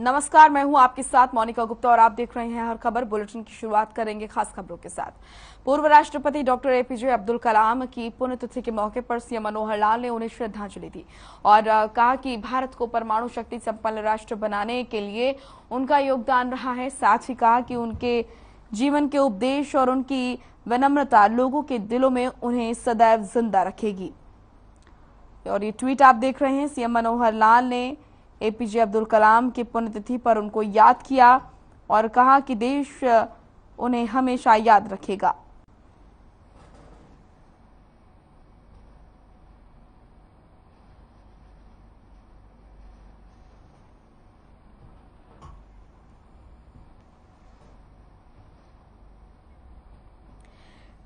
नमस्कार, मैं हूं आपके साथ मोनिका गुप्ता और आप देख रहे हैं हर खबर। बुलेटिन की शुरुआत करेंगे खास खबरों के साथ। पूर्व राष्ट्रपति डॉक्टर एपीजे अब्दुल कलाम की पुण्यतिथि के मौके पर सीएम मनोहर लाल ने उन्हें श्रद्धांजलि दी और कहा कि भारत को परमाणु शक्ति संपन्न राष्ट्र बनाने के लिए उनका योगदान रहा है। साथ ही कहा कि उनके जीवन के उपदेश और उनकी विनम्रता लोगों के दिलों में उन्हें सदैव जिंदा रखेगी। और ये ट्वीट आप देख रहे हैं, सीएम मनोहर लाल ने एपीजे अब्दुल कलाम की पुण्यतिथि पर उनको याद किया और कहा कि देश उन्हें हमेशा याद रखेगा।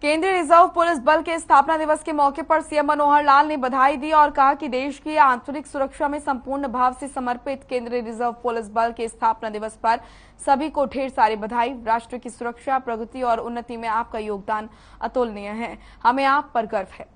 केंद्रीय रिजर्व पुलिस बल के स्थापना दिवस के मौके पर सीएम मनोहर लाल ने बधाई दी और कहा कि देश की आंतरिक सुरक्षा में संपूर्ण भाव से समर्पित केंद्रीय रिजर्व पुलिस बल के स्थापना दिवस पर सभी को ढेर सारी बधाई। राष्ट्र की सुरक्षा, प्रगति और उन्नति में आपका योगदान अतुलनीय है। हमें आप पर गर्व है।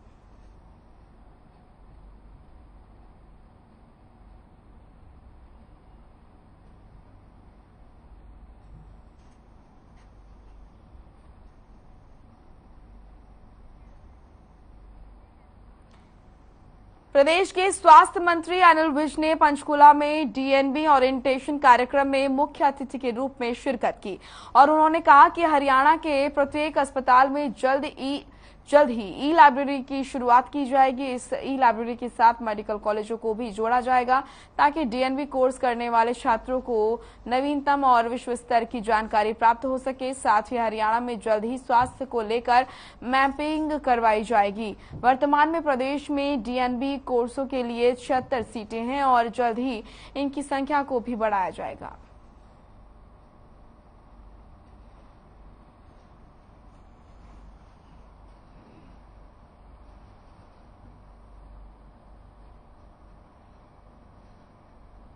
प्रदेश के स्वास्थ्य मंत्री अनिल विज ने पंचकुला में डीएनबी ओरिएंटेशन कार्यक्रम में मुख्य अतिथि के रूप में शिरकत की और उन्होंने कहा कि हरियाणा के प्रत्येक अस्पताल में जल्द ही ई लाइब्रेरी की शुरुआत की जाएगी। इस ई लाइब्रेरी के साथ मेडिकल कॉलेजों को भी जोड़ा जाएगा ताकि डीएनबी कोर्स करने वाले छात्रों को नवीनतम और विश्व स्तर की जानकारी प्राप्त हो सके। साथ ही हरियाणा में जल्द ही स्वास्थ्य को लेकर मैपिंग करवाई जाएगी। वर्तमान में प्रदेश में डीएनबी कोर्सों के लिए 76 सीटें हैं और जल्द ही इनकी संख्या को भी बढ़ाया जाएगा।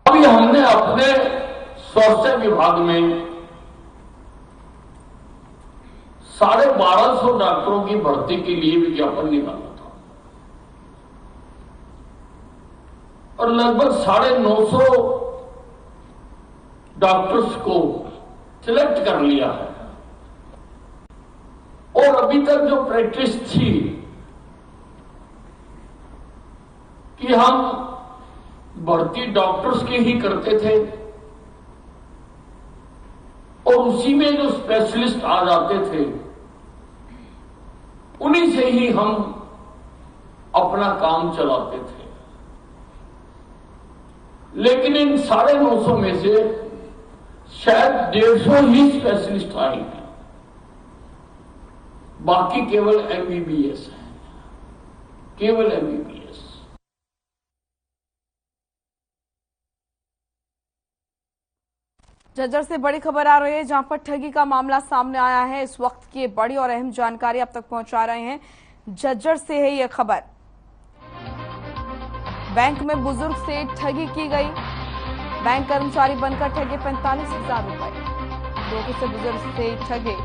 हमने अपने स्वास्थ्य विभाग में 1250 डॉक्टरों की भर्ती के लिए विज्ञापन निकाला था और लगभग 950 डॉक्टर्स को सिलेक्ट कर लिया है। और अभी तक जो प्रैक्टिस थी कि हम भर्ती डॉक्टर्स के ही करते थे और उसी में जो स्पेशलिस्ट आ जाते थे उन्हीं से ही हम अपना काम चलाते थे। लेकिन इन 950 में से शायद 150 ही स्पेशलिस्ट आए हैं, बाकी केवल एमबीबीएस है, केवल एमबीबीएस। झज्जर से बड़ी खबर आ रही है जहां पर ठगी का मामला सामने आया है। इस वक्त की बड़ी और अहम जानकारी अब तक पहुंचा रहे हैं। झज्जर से है यह खबर। बैंक में बुजुर्ग से ठगी की गई। बैंक कर्मचारी बनकर ठगे 45,000 रुपए। धोखे से बुजुर्ग से ठगे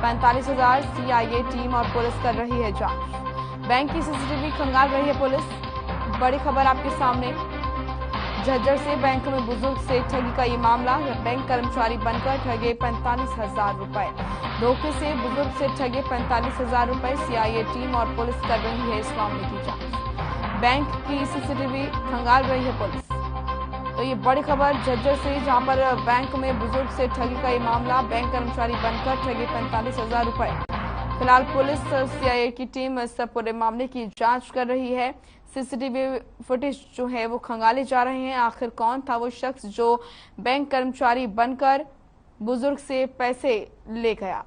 45,000। सीआईए टीम और पुलिस कर रही है जांच। बैंक की सीसीटीवी खंगाल रही है पुलिस। बड़ी खबर आपके सामने। झज्जर से बैंक में बुजुर्ग से ठगी का ये मामला। बैंक कर्मचारी बनकर ठगे 45,000 रुपए। धोखे से बुजुर्ग से ठगे 45,000 रुपए। सीआईए टीम और पुलिस कर रही है इस मामले की जांच। बैंक की सीसीटीवी खंगाल रही है पुलिस। तो ये बड़ी खबर झज्जर से, जहां पर बैंक में बुजुर्ग से ठगी का ये मामला। बैंक कर्मचारी बनकर ठगे 45,000 रुपए। फिलहाल पुलिस और सीआईए की टीम इस पूरे मामले की जांच कर रही है। सीसीटीवी फुटेज जो है वो खंगाले जा रहे हैं। आखिर कौन था वो शख्स जो बैंक कर्मचारी बनकर बुजुर्ग से पैसे ले गया।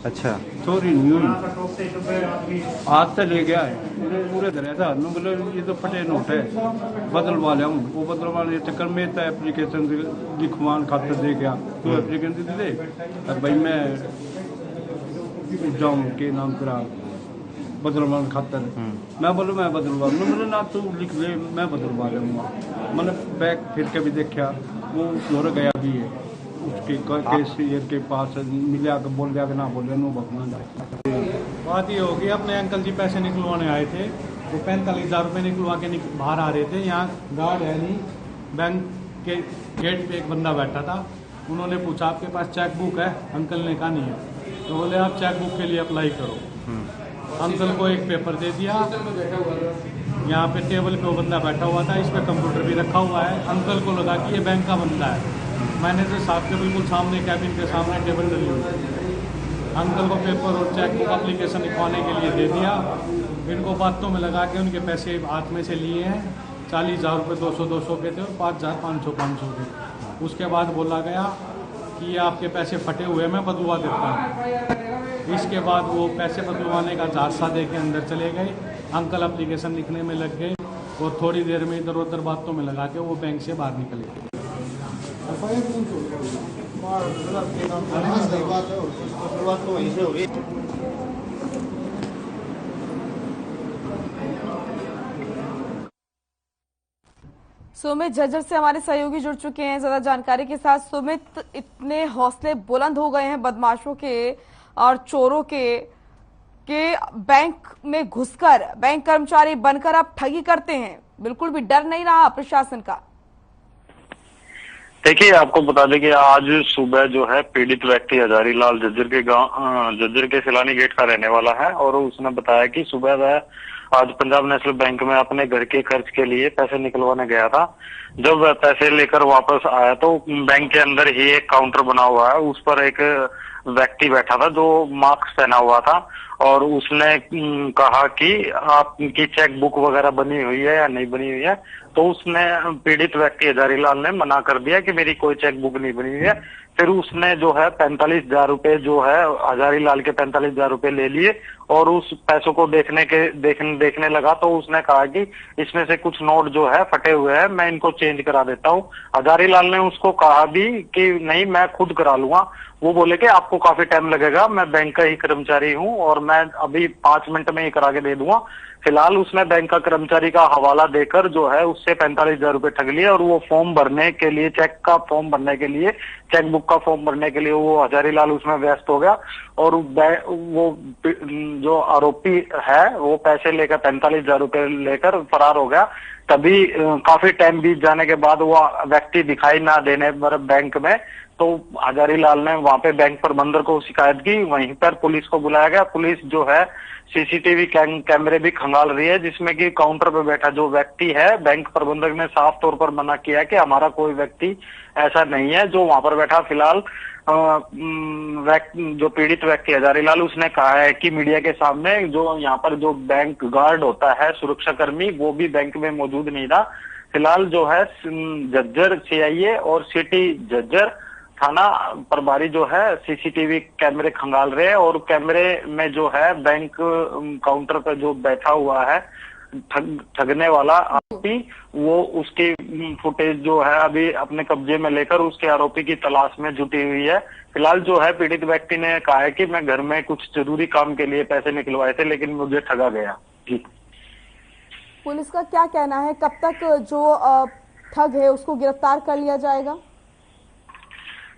अच्छा, चोरी नहीं हुई। आज तो ले गया है पूरे धरे था। मतलब ये तो फटे नोट है, बदलवा लिया हूँ। वो बदलवाने चक्कर में तो एप्लीकेशन लिखवान खातर दे गया। तो एप्लीकेशन दे दे भाई मैं जाऊँ के नाम करा बदलवान खातर। मैं बोलूँ मैं बदलवा मतलब ना तू लिख ले, मैं बदलवा लूँगा। मतलब बैग फिर के भी देखा वो जोर गया भी है। उसके कैशियर के पास मिला के बोल दिया कि ना बोले नो भगवान बात ये होगी, अपने अंकल जी पैसे निकलवाने आए थे, वो 45,000 रुपये निकलवा के बाहर आ रहे थे। यहाँ गार्ड है नहीं, बैंक के गेट पे एक बंदा बैठा था। उन्होंने पूछा आपके पास चेक बुक है? अंकल ने कहा नहीं है। तो बोले आप चेक बुक के लिए अप्लाई करो। अंकल को एक पेपर दे दिया। यहाँ पे टेबल पे वो बंदा बैठा हुआ था, इस पे कंप्यूटर भी रखा हुआ है। अंकल को लगा कि ये बैंक का बंदा है। मैंने तो साहब के बिल्कुल सामने कैबिन के सामने टेबल डली हुई, अंकल को पेपर और चेक बुक एप्लीकेशन लिखवाने के लिए दे दिया। इनको बातों में लगा के उनके पैसे हाथ में से लिए हैं। 40,000 रुपये 200 के थे और 5,000 500 के। उसके बाद बोला गया कि ये आपके पैसे फटे हुए मैं बदलवा देता हूँ। इसके बाद वो पैसे बदलवाने का झांसा दे के अंदर चले गए। अंकल एप्लीकेशन लिखने में लग गए और थोड़ी देर में इधर उधर बातों में लगा के वो बैंक से बाहर निकल गए। सुमित झज्जर से हमारे सहयोगी जुड़ चुके हैं ज्यादा जानकारी के साथ। सुमित, इतने हौसले बुलंद हो गए हैं बदमाशों के और चोरों के बैंक में घुसकर बैंक कर्मचारी बनकर आप ठगी करते हैं, बिल्कुल भी डर नहीं रहा प्रशासन का? देखिए, आपको बता दें कि आज सुबह जो है पीड़ित व्यक्ति हजारी लाल झज्जर के गांव झज्जर के सिलानी गेट का रहने वाला है और उसने बताया कि सुबह वह आज पंजाब नेशनल बैंक में अपने घर के खर्च के लिए पैसे निकलवाने गया था। जब वह पैसे लेकर वापस आया तो बैंक के अंदर ही एक काउंटर बना हुआ है, उस पर एक व्यक्ति बैठा था जो मास्क पहना हुआ था और उसने कहा कि आपकी चेक बुक वगैरह बनी हुई है या नहीं बनी हुई है। तो उसने पीड़ित व्यक्ति हजारी लाल ने मना कर दिया कि मेरी कोई चेक बुक नहीं बनी हुई है। फिर उसने जो है 45,000 रुपए जो है हजारी लाल के 45,000 रुपए ले लिए और उस पैसों को देखने लगा तो उसने कहा कि इसमें से कुछ नोट जो है फटे हुए हैं, मैं इनको चेंज करा देता हूँ। हजारी लाल ने उसको कहा भी कि नहीं, मैं खुद करा लूंगा। वो बोले कि आपको काफी टाइम लगेगा, मैं बैंक का ही कर्मचारी हूँ और मैं अभी 5 मिनट में ही करा के दे दूंगा। फिलहाल उसने बैंक का कर्मचारी का हवाला देकर जो है उससे 45,000 रुपए ठग लिए और वो फॉर्म भरने के लिए, चेक बुक का फॉर्म भरने के लिए वो हजारी लाल उसमें व्यस्त हो गया और वो जो आरोपी है वो पैसे लेकर 45,000 रुपए लेकर फरार हो गया। तभी काफी टाइम बीत जाने के बाद वो व्यक्ति दिखाई ना देने पर बैंक में, तो हजारी लाल ने वहां पे बैंक प्रबंधक को शिकायत की। वहीं पर पुलिस को बुलाया गया। पुलिस जो है सीसीटीवी कैमरे भी खंगाल रही है, जिसमें कि काउंटर पे बैठा जो व्यक्ति है, बैंक प्रबंधक ने साफ तौर पर मना किया कि हमारा कोई व्यक्ति ऐसा नहीं है जो वहां पर बैठा। फिलहाल जो पीड़ित व्यक्ति हजारी लाल, उसने कहा है कि मीडिया के सामने जो यहाँ पर जो बैंक गार्ड होता है, सुरक्षा कर्मी, वो भी बैंक में मौजूद नहीं था। फिलहाल जो है झज्जर सीआईए और सिटी झज्जर थाना प्रभारी जो है सीसीटीवी कैमरे खंगाल रहे हैं और कैमरे में जो है बैंक काउंटर पर जो बैठा हुआ है ठगने वाला आरोपी, वो उसकी फुटेज जो है अभी अपने कब्जे में लेकर उसके आरोपी की तलाश में जुटी हुई है। फिलहाल जो है पीड़ित व्यक्ति ने कहा है कि मैं घर में कुछ जरूरी काम के लिए पैसे निकलवाए थे लेकिन मुझे ठगा गया। जी, पुलिस का क्या कहना है, कब तक जो ठग है उसको गिरफ्तार कर लिया जाएगा?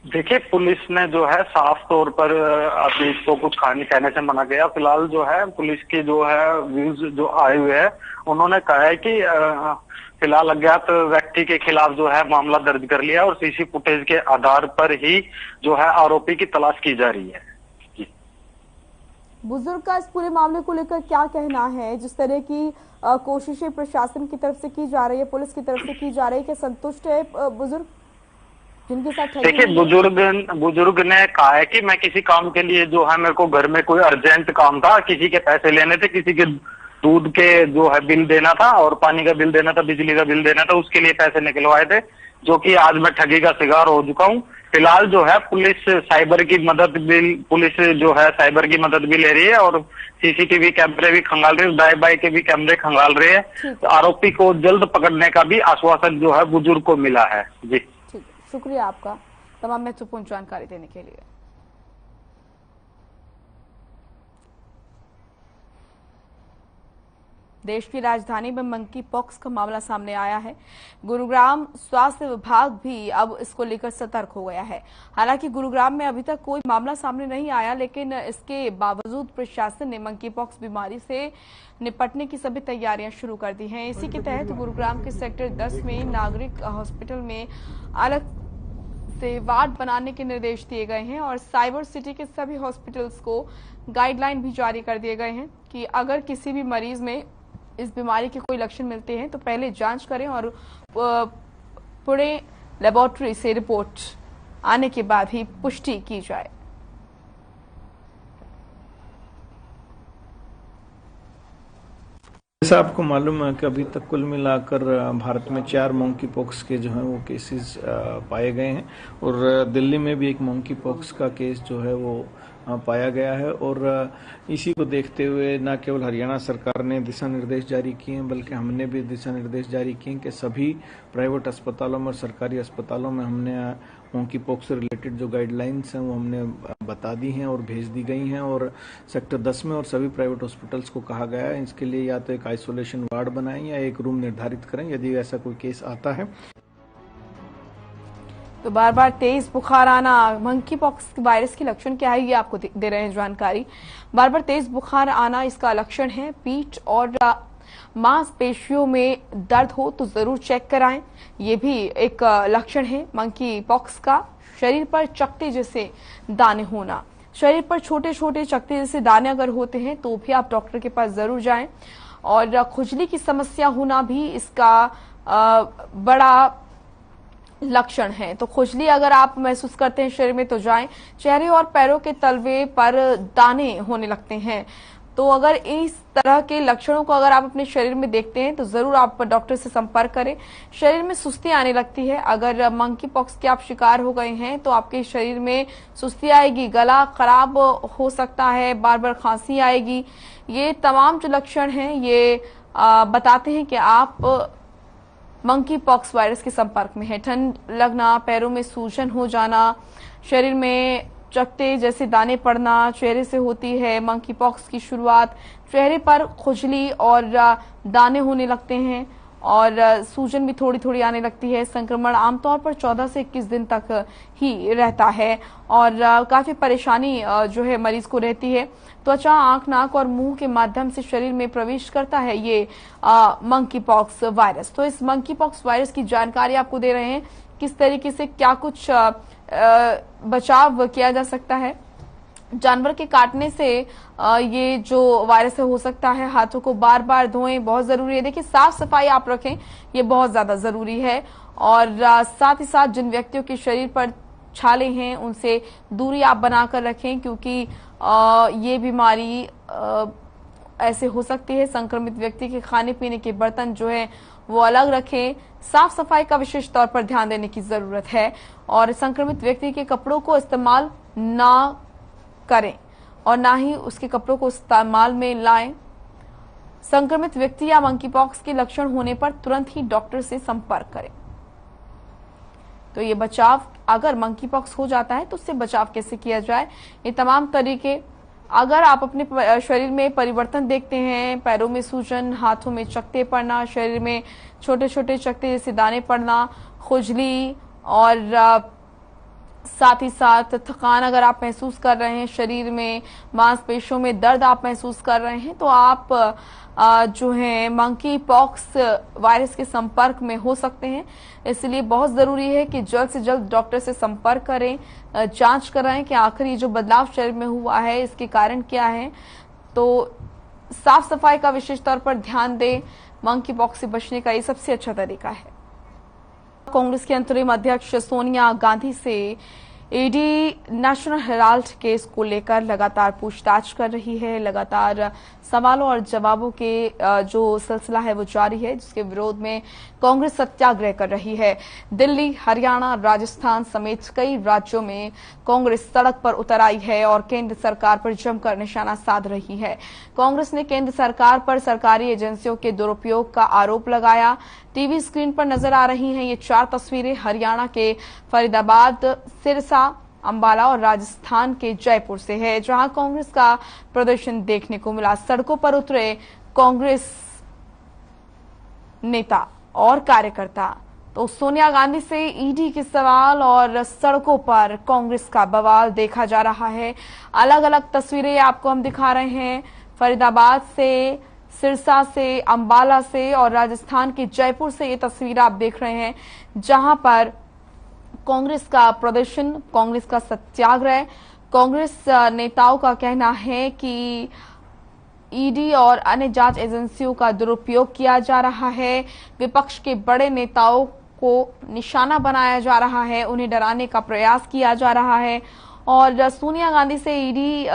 देखिए, पुलिस ने जो है साफ तौर पर अभी इसको कुछ कहने से मना किया। फिलहाल जो है पुलिस की जो है व्यूज जो आए हुए हैं, उन्होंने कहा है कि फिलहाल अज्ञात व्यक्ति के खिलाफ जो है मामला दर्ज कर लिया और सीसी फुटेज के आधार पर ही जो है आरोपी की तलाश की जा रही है। बुजुर्ग का इस पूरे मामले को लेकर क्या कहना है? जिस तरह की कोशिशें प्रशासन की तरफ से की जा रही है, पुलिस की तरफ से की जा रही है, क्या संतुष्ट है बुजुर्ग जिनके साथ? देखिए, बुजुर्ग ने कहा है कि मैं किसी काम के लिए जो है, मेरे को घर में कोई अर्जेंट काम था, किसी के पैसे लेने थे, किसी के दूध के जो है बिल देना था और पानी का बिल देना था, बिजली का बिल देना था, उसके लिए पैसे निकलवाए थे, जो कि आज मैं ठगी का शिकार हो चुका हूँ। फिलहाल जो है पुलिस साइबर की मदद की मदद भी ले रही है और सीसीटीवी कैमरे भी खंगाल रही है, दाएं बाएं के भी कैमरे खंगाल रहे हैं। तो आरोपी को जल्द पकड़ने का भी आश्वासन जो है बुजुर्ग को मिला है। जी, ठीक, शुक्रिया आपका तमाम महत्वपूर्ण जानकारी देने के लिए। देश की राजधानी में मंकी पॉक्स का मामला सामने आया है। गुरुग्राम स्वास्थ्य विभाग भी अब इसको लेकर सतर्क हो गया है। हालांकि गुरुग्राम में अभी तक कोई मामला सामने नहीं आया, लेकिन इसके बावजूद प्रशासन ने मंकी पॉक्स बीमारी से निपटने की सभी तैयारियां शुरू कर दी हैं। इसी के तहत गुरुग्राम के सेक्टर 10 में नागरिक हॉस्पिटल में अलग से वार्ड बनाने के निर्देश दिए गए हैं और साइबर सिटी के सभी हॉस्पिटल्स को गाइडलाइन भी जारी कर दिए गए हैं कि अगर किसी भी मरीज में इस बीमारी के कोई लक्षण मिलते हैं तो पहले जांच करें और पुणे लेबोरेटरी से रिपोर्ट आने के बाद ही पुष्टि की जाए। जैसा आपको मालूम है कि अभी तक कुल मिलाकर भारत में 4 मंकी पॉक्स के जो है वो केसेस पाए गए हैं और दिल्ली में भी एक मंकी पॉक्स का केस जो है वो पाया गया है। और इसी को देखते हुए न केवल हरियाणा सरकार ने दिशा निर्देश जारी किए हैं, बल्कि हमने भी दिशा निर्देश जारी किए हैं कि सभी प्राइवेट अस्पतालों में और सरकारी अस्पतालों में हमने मंकी पॉक्स से रिलेटेड जो गाइडलाइंस हैं वो हमने बता दी हैं और भेज दी गई हैं। और सेक्टर 10 में और सभी प्राइवेट हॉस्पिटल्स को कहा गया है इसके लिए या तो एक आइसोलेशन वार्ड बनाएं या एक रूम निर्धारित करें यदि ऐसा कोई केस आता है। तो बार बार तेज बुखार आना, मंकी पॉक्स वायरस के लक्षण क्या है ये आपको दे रहे हैं जानकारी। बार बार तेज बुखार आना इसका लक्षण है। पीठ और मांसपेशियों में दर्द हो तो जरूर चेक कराएं, ये भी एक लक्षण है मंकी पॉक्स का। शरीर पर चकते जैसे दाने होना, शरीर पर छोटे छोटे चकते जैसे दाने अगर होते हैं तो भी आप डॉक्टर के पास जरूर जाएं। और खुजली की समस्या होना भी इसका बड़ा लक्षण है। तो खुजली अगर आप महसूस करते हैं शरीर में तो जाएं। चेहरे और पैरों के तलवे पर दाने होने लगते हैं, तो अगर इस तरह के लक्षणों को अगर आप अपने शरीर में देखते हैं तो जरूर आप डॉक्टर से संपर्क करें। शरीर में सुस्ती आने लगती है, अगर मंकी पॉक्स के आप शिकार हो गए हैं तो आपके शरीर में सुस्ती आएगी, गला खराब हो सकता है, बार बार खांसी आएगी। ये तमाम जो लक्षण हैं ये बताते हैं कि आप मंकी पॉक्स वायरस के संपर्क में है। ठंड लगना, पैरों में सूजन हो जाना, शरीर में चकते जैसे दाने पड़ना चेहरे से होती है मंकी पॉक्स की शुरुआत। चेहरे पर खुजली और दाने होने लगते हैं और सूजन भी थोड़ी थोड़ी आने लगती है। संक्रमण आमतौर पर 14 से 21 दिन तक ही रहता है और काफी परेशानी जो है मरीज को रहती है। त्वचा, आंख, नाक और मुंह के माध्यम से शरीर में प्रवेश करता है ये मंकी पॉक्स वायरस। तो इस मंकी पॉक्स वायरस की जानकारी आपको दे रहे हैं, किस तरीके से क्या कुछ बचाव किया जा सकता है। जानवर के काटने से ये जो वायरस हो सकता है। हाथों को बार बार धोएं, बहुत जरूरी है। देखिए, साफ सफाई आप रखें, ये बहुत ज्यादा जरूरी है। और साथ ही साथ जिन व्यक्तियों के शरीर पर छाले हैं उनसे दूरी आप बनाकर रखें, क्योंकि ये बीमारी ऐसे हो सकती है। संक्रमित व्यक्ति के खाने पीने के बर्तन जो है वो अलग रखें। साफ सफाई का विशेष तौर पर ध्यान देने की जरूरत है और संक्रमित व्यक्ति के कपड़ों को इस्तेमाल ना करें और ना ही उसके कपड़ों को इस्तेमाल में लाएं। संक्रमित व्यक्ति या मंकी पॉक्स के लक्षण होने पर तुरंत ही डॉक्टर से संपर्क करें। तो ये बचाव, अगर मंकी पॉक्स हो जाता है तो उससे बचाव कैसे किया जाए, ये तमाम तरीके। अगर आप अपने शरीर में परिवर्तन देखते हैं, पैरों में सूजन, हाथों में चकते पड़ना, शरीर में छोटे छोटे चकते जैसे दाने पड़ना, खुजली और साथ ही साथ थकान अगर आप महसूस कर रहे हैं, शरीर में मांसपेशियों में दर्द आप महसूस कर रहे हैं, तो आप जो है मंकी पॉक्स वायरस के संपर्क में हो सकते हैं। इसलिए बहुत जरूरी है कि जल्द से जल्द डॉक्टर से संपर्क करें, जांच कराएं कि आखिर ये जो बदलाव शरीर में हुआ है इसके कारण क्या है। तो साफ सफाई का विशेष तौर पर ध्यान दें। मंकी पॉक्स से बचने का ये सबसे अच्छा तरीका है। कांग्रेस की अंतरिम अध्यक्ष सोनिया गांधी से ईडी नेशनल हेराल्ड केस को लेकर लगातार पूछताछ कर रही है। लगातार सवालों और जवाबों के जो सिलसिला है वो जारी है, जिसके विरोध में कांग्रेस सत्याग्रह कर रही है। दिल्ली, हरियाणा, राजस्थान समेत कई राज्यों में कांग्रेस सड़क पर उतर आई है और केंद्र सरकार पर जमकर निशाना साध रही है। कांग्रेस ने केंद्र सरकार पर सरकारी एजेंसियों के दुरुपयोग का आरोप लगाया। टीवी स्क्रीन पर नजर आ रही हैं ये 4 तस्वीरें हरियाणा के फरीदाबाद, सिरसा, अंबाला और राजस्थान के जयपुर से है, जहां कांग्रेस का प्रदर्शन देखने को मिला। सड़कों पर उतरे कांग्रेस नेता और कार्यकर्ता। तो सोनिया गांधी से ईडी के सवाल और सड़कों पर कांग्रेस का बवाल देखा जा रहा है। अलग अलग तस्वीरें आपको हम दिखा रहे हैं, फरीदाबाद से, सिरसा से, अंबाला से और राजस्थान के जयपुर से ये तस्वीर आप देख रहे हैं, जहां पर कांग्रेस का प्रदर्शन, कांग्रेस का सत्याग्रह। कांग्रेस नेताओं का कहना है कि ईडी और अन्य जांच एजेंसियों का दुरुपयोग किया जा रहा है, विपक्ष के बड़े नेताओं को निशाना बनाया जा रहा है, उन्हें डराने का प्रयास किया जा रहा है। और सोनिया गांधी से ईडी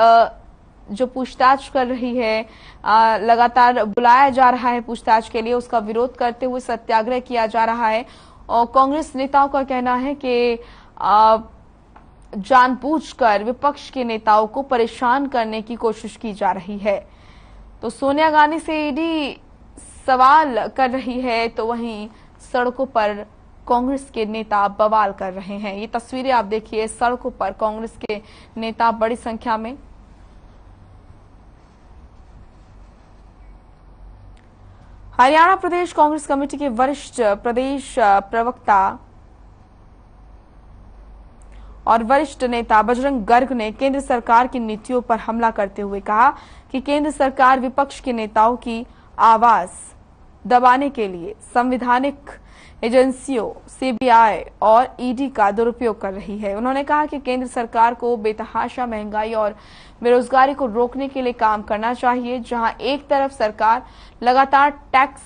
जो पूछताछ कर रही है, लगातार बुलाया जा रहा है पूछताछ के लिए, उसका विरोध करते हुए सत्याग्रह किया जा रहा है। और कांग्रेस नेताओं का कहना है कि जानबूझकर विपक्ष के नेताओं को परेशान करने की कोशिश की जा रही है। तो सोनिया गांधी से ईडी सवाल कर रही है, तो वहीं सड़कों पर कांग्रेस के नेता बवाल कर रहे हैं। ये तस्वीरें आप देखिए, सड़कों पर कांग्रेस के नेता बड़ी संख्या में। हरियाणा प्रदेश कांग्रेस कमेटी के वरिष्ठ प्रदेश प्रवक्ता और वरिष्ठ नेता बजरंग गर्ग ने केंद्र सरकार की नीतियों पर हमला करते हुए कहा कि केंद्र सरकार विपक्ष के नेताओं की आवाज दबाने के लिए संवैधानिक एजेंसियों सीबीआई और ईडी का दुरुपयोग कर रही है। उन्होंने कहा कि केंद्र सरकार को बेतहाशा महंगाई और बेरोजगारी को रोकने के लिए काम करना चाहिए। जहां एक तरफ सरकार लगातार टैक्स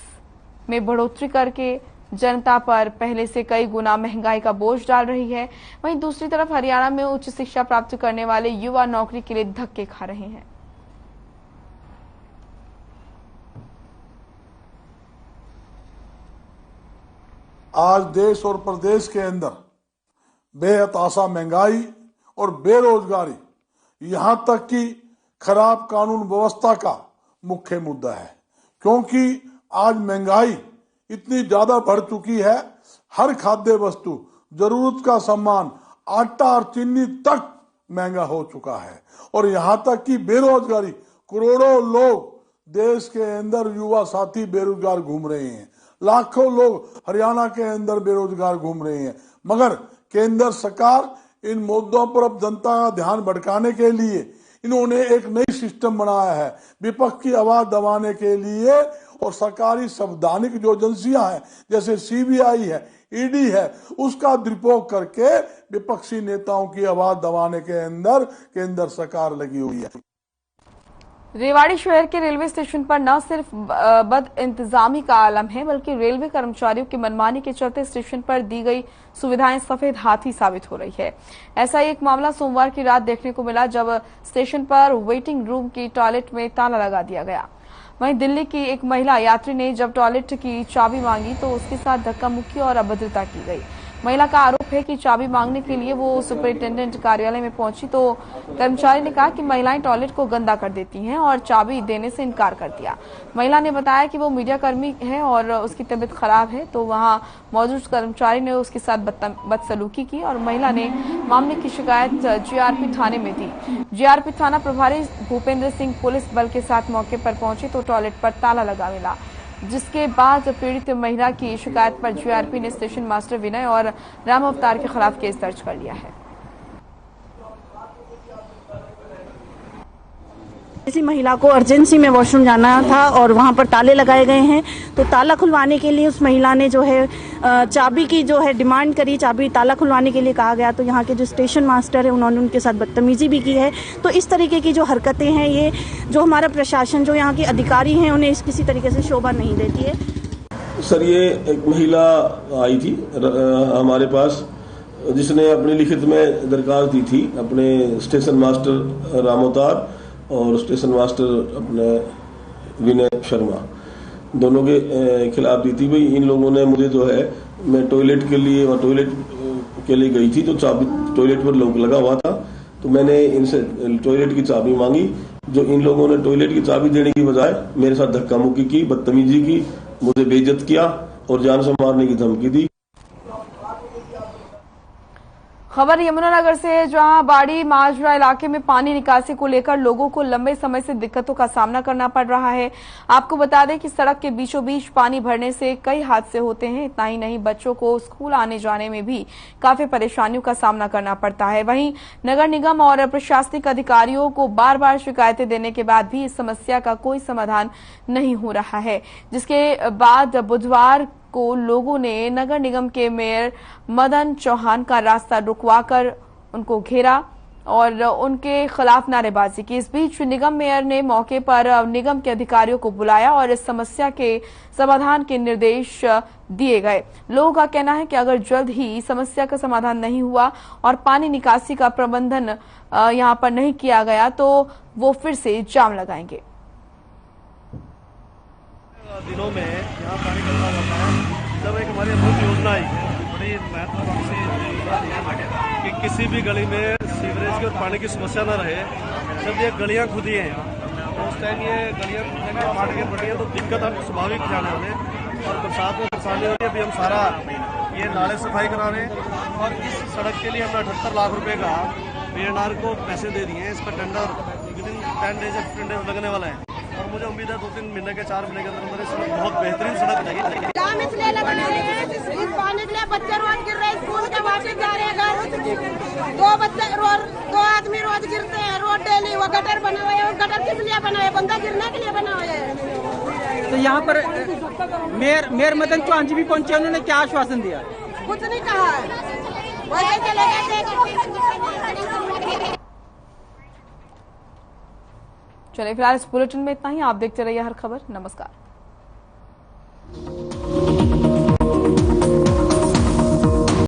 में बढ़ोतरी करके जनता पर पहले से कई गुना महंगाई का बोझ डाल रही है, वहीं दूसरी तरफ हरियाणा में उच्च शिक्षा प्राप्त करने वाले युवा नौकरी के लिए धक्के खा रहे हैं। आज देश और प्रदेश के अंदर बेहताशा महंगाई और बेरोजगारी, यहां तक कि खराब कानून व्यवस्था का मुख्य मुद्दा है, क्योंकि आज महंगाई इतनी ज्यादा बढ़ चुकी है। हर खाद्य वस्तु, जरूरत का सामान, आटा और चीनी तक महंगा हो चुका है। और यहां तक कि बेरोजगारी, करोड़ों लोग देश के अंदर युवा साथी बेरोजगार घूम रहे हैं, लाखों लोग हरियाणा के अंदर बेरोजगार घूम रहे हैं। मगर केंद्र सरकार इन मुद्दों पर अब जनता का ध्यान भटकाने के लिए इन्होंने एक नई सिस्टम बनाया है, विपक्ष की आवाज दबाने के लिए। और सरकारी संवैधानिक जो एजेंसियां हैं, जैसे सीबीआई है, ईडी है, उसका दुरुपयोग करके विपक्षी नेताओं की आवाज दबाने के अंदर केंद्र सरकार लगी हुई है। रेवाड़ी शहर के रेलवे स्टेशन पर न सिर्फ बद इंतजामी का आलम है, बल्कि रेलवे कर्मचारियों की मनमानी के चलते स्टेशन पर दी गई सुविधाएं सफेद हाथी साबित हो रही है। ऐसा एक मामला सोमवार की रात देखने को मिला, जब स्टेशन पर वेटिंग रूम की टॉयलेट में ताला लगा दिया गया। वहीं दिल्ली की एक महिला यात्री ने जब टॉयलेट की चाबी मांगी तो उसके साथ धक्का मुक्की और अभद्रता की गई। महिला का आरोप है कि चाबी मांगने के लिए वो सुपरिटेंडेंट कार्यालय में पहुंची तो कर्मचारी ने कहा कि महिलाएं टॉयलेट को गंदा कर देती हैं और चाबी देने से इनकार कर दिया। महिला ने बताया कि वो मीडिया कर्मी है और उसकी तबीयत खराब है, तो वहां मौजूद कर्मचारी ने उसके साथ बदसलूकी की और महिला ने मामले की शिकायत जीआरपी थाने में दी। जीआरपी थाना प्रभारी भूपेंद्र सिंह पुलिस बल के साथ मौके पर पहुंचे तो टॉयलेट पर ताला लगा मिला, जिसके बाद पीड़ित महिला की शिकायत पर जीआरपी ने स्टेशन मास्टर विनय और राम अवतार के खिलाफ केस दर्ज कर लिया है। किसी महिला को अर्जेंसी में वॉशरूम जाना था और वहां पर ताले लगाए गए हैं, तो ताला खुलवाने के लिए उस महिला ने जो है चाबी की जो है डिमांड करी, चाबी ताला खुलवाने के लिए कहा गया, तो यहाँ के जो स्टेशन मास्टर है उन्होंने उनके साथ बदतमीजी भी की है। तो इस तरीके की जो हरकतें हैं, ये जो हमारा प्रशासन, जो यहाँ के अधिकारी हैं, उन्हें किसी तरीके से शोभा नहीं देती है। सर, ये एक महिला आई थी हमारे पास, जिसने अपनी लिखित में दरखास्त दी थी अपने स्टेशन मास्टर राम अवतार और स्टेशन मास्टर अपने विनय शर्मा, दोनों के खिलाफ दी थी। भाई इन लोगों ने मुझे जो है, मैं टॉयलेट के लिए गई थी, तो चाबी टॉयलेट पर लॉक लगा हुआ था, तो मैंने इनसे टॉयलेट की चाबी मांगी। जो इन लोगों ने टॉयलेट की चाबी देने की बजाय मेरे साथ धक्का मुक्की की, बदतमीजी की, मुझे बेइज्जत किया और जान से मारने की धमकी दी। खबर यमुनानगर से है, जहां बाड़ी माजरा इलाके में पानी निकासी को लेकर लोगों को लंबे समय से दिक्कतों का सामना करना पड़ रहा है। आपको बता दें कि सड़क के बीचों बीच पानी भरने से कई हादसे होते हैं। इतना ही नहीं, बच्चों को स्कूल आने जाने में भी काफी परेशानियों का सामना करना पड़ता है। वहीं नगर निगम और प्रशासनिक अधिकारियों को बार बार शिकायतें देने के बाद भी इस समस्या का कोई समाधान नहीं हो रहा है, जिसके बाद बुधवार को लोगों ने नगर निगम के मेयर मदन चौहान का रास्ता रुकवाकर उनको घेरा और उनके खिलाफ नारेबाजी की। इस बीच निगम मेयर ने मौके पर निगम के अधिकारियों को बुलाया और इस समस्या के समाधान के निर्देश दिए गए। लोगों का कहना है कि अगर जल्द ही समस्या का समाधान नहीं हुआ और पानी निकासी का प्रबंधन यहां पर नहीं किया गया तो वो फिर से जाम लगाएंगे। दिनों में यहाँ पानी कटवा जाता है। जब एक हमारी अमृत योजना आई, बड़ी महत्वाकांक्षी कि किसी भी गली में सीवरेज की और पानी की समस्या न रहे। जब ये गलियाँ खुदी हैं तो उस टाइम ये गलियाँ खुदने में पानी की पड़ी है तो दिक्कत अब स्वाभाविक जाने वाले और बरसात में परेशानी होती है। अभी हम सारा ये नाले सफाई करा रहे हैं और इस सड़क के लिए हमने 78 लाख रुपए का PNR को पैसे दे दिए हैं। इसका टेंडर विदिन 10 डेज या 15 डेज लगने वाला है और मुझे उम्मीद है 2-3 महीने के 4 महीने के अंदर सड़क बहुत बेहतरीन सड़क बनेगी। जाम इसलिए लगा रहे हैं, इस पानी के लिए बच्चे रोज गिर रहे हैं, स्कूल के वापस जा रहे हैं घर। दो आदमी रोज गिरते हैं, रोड डेली। वो गटर बने हुए हैं, गटर किस लिए बना है? बंदा गिरने के लिए बना हुआ है। तो यहाँ पर मेयर मदन चौहान जी भी पहुंचे, उन्होंने क्या आश्वासन दिया? कुछ नहीं कहा है, वैसे चले गए। चलिए फिलहाल इस बुलेटिन में इतना ही। आप देखते रहिए हर खबर। नमस्कार।